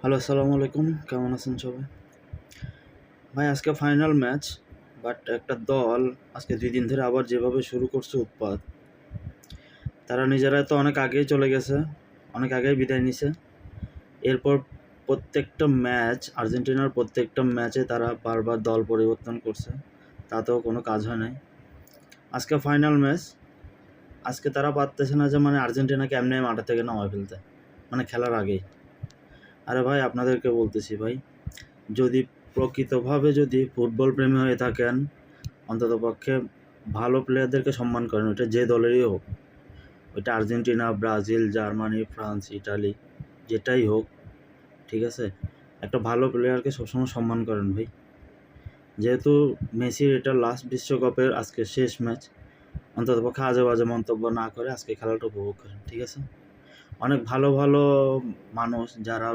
Hello, আসসালামু আলাইকুম। কেমন আছেন সবাই? ভাই আজকে ফাইনাল ম্যাচ, বাট একটা দল আজকে ২ দিন ধরে আবার যেভাবে শুরু করছে উৎপাত, তারা নিজেরা তো অনেক আগেই চলে গেছে, অনেক আগেই বিদায় নিছে। এরপর প্রত্যেকটা ম্যাচ, আর্জেন্টিনার প্রত্যেকটা ম্যাচে তারা বারবার দল পরিবর্তন করছে, তাতেও কোনো কাজ হয় নাই। আজকে ফাইনাল ম্যাচ, আজকে তারা পারতেছে না যে আর্জেন্টিনাকে এমনি মাঠে থেকে নামায় ফেলতে, খেলার আগেই। আরে ভাই, আপনাদেরকে বলতেছি ভাই, যদি প্রকৃতভাবে যদি ফুটবল প্রেমী হয়ে থাকেন, অন্ততপক্ষে ভালো প্লেয়ারদেরকে সম্মান করেন, ওইটা যে দলেরই হোক। ওইটা Argentina, Brazil, Germany, France, Italy, যেটাই হোক, ঠিক আছে? একটা ভালো প্লেয়ারকে সবসময় সম্মান করেন ভাই। যেহেতু মেসির এটা লাস্ট বিশ্বকাপের আজকে শেষ ম্যাচ, অন্ততপক্ষে আজে বাজে মন্তব্য না করে আজকে খেলাটা উপভোগ করেন, ঠিক আছে? অনেক ভালো ভালো মানুষ যারা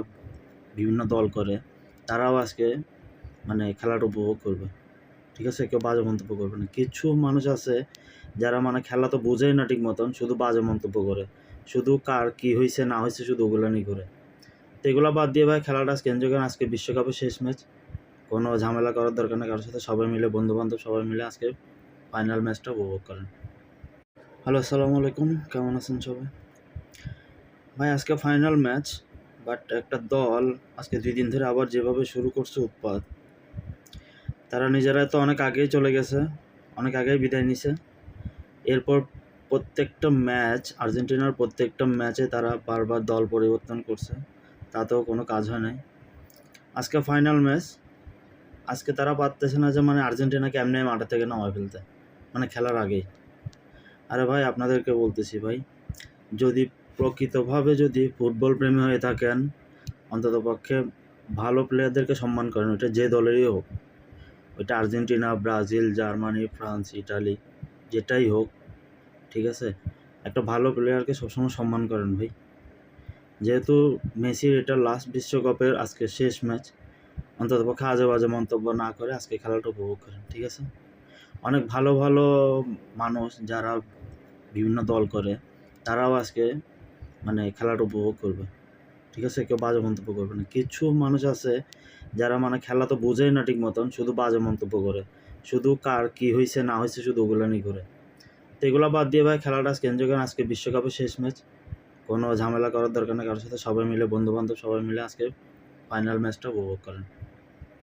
বিভিন্ন দল করে, তারাও আজকে খেলাটা উপভোগ করবে, ঠিক আছে? কেউ বাজে মন্তব্য করবে না। কিছু মানুষ আছে যারা খেলা তো বোঝেই না ঠিক মতন, শুধু বাজে মন্তব্য করে, শুধু কার কী হয়েছে না হয়েছে শুধু ওগুলো নিয়ে করে। তো এগুলো বাদ দিয়ে ভাই খেলাটা আজকে এনজয় করেন। আজকে বিশ্বকাপের শেষ ম্যাচ, কোনো ঝামেলা করার দরকার নেই কারোর সাথে। সবাই মিলে, বন্ধুবান্ধব সবাই মিলে আজকে ফাইনাল ম্যাচটা উপভোগ করেন। হ্যালো, আসসালামু আলাইকুম। কেমন আছেন সবাই? ভাই আজকে ফাইনাল ম্যাচ, বাট একটা দল আজকে ২ দিন ধরে আবার যেভাবে শুরু করছে উৎপাত, তারা নিজেরা তো অনেক আগেই চলে গেছে, অনেক আগেই বিদায় নিছে। এরপর প্রত্যেকটা ম্যাচ, আর্জেন্টিনার প্রত্যেকটা ম্যাচে তারা বারবার দল পরিবর্তন করছে, তাতেও কোনো কাজ হয় নাই। আজকে ফাইনাল ম্যাচ, আজকে তারা পারতেছে না যে আর্জেন্টিনাকে এমনি মাঠে থেকে নামায় ফেলতে, খেলার আগেই। আরে ভাই, আপনাদেরকে বলতেছি ভাই, যদি প্রকৃতভাবে যদি ফুটবল প্রেমী হয়ে থাকেন, অন্ততপক্ষে ভালো প্লেয়ারদেরকে সম্মান করেন, ওইটা যে দলেরই হোক। ওইটা Argentina, Brazil, Germany, France, Italy, যেটাই হোক, ঠিক আছে? একটা ভালো প্লেয়ারকে সবসময় সম্মান করেন ভাই। যেহেতু মেসির এটা লাস্ট বিশ্বকাপের আজকে শেষ ম্যাচ, অন্ততপক্ষে আজে বাজে মন্তব্য না করে আজকে খেলাটা উপভোগ করেন, ঠিক আছে? অনেক ভালো ভালো মানুষ যারা বিভিন্ন দল করে, তারাও আজকে খেলাটা উপভোগ করবে, ঠিক আছে? কেউ বাজে মন্তব্য করবে না। কিছু মানুষ আছে যারা খেলা তো বোঝেই না ঠিক মতন, শুধু বাজে মন্তব্য করে, শুধু কার কী হয়েছে না হয়েছে শুধু ওগুলো নিয়ে করে। তো এগুলো বাদ দিয়ে ভাই খেলাটা আজকে এনজয় করেন। আজকে বিশ্বকাপের শেষ ম্যাচ, কোনো ঝামেলা করার দরকার নেই কারোর সাথে। সবাই মিলে, বন্ধুবান্ধব সবাই মিলে আজকে ফাইনাল ম্যাচটা উপভোগ করেন।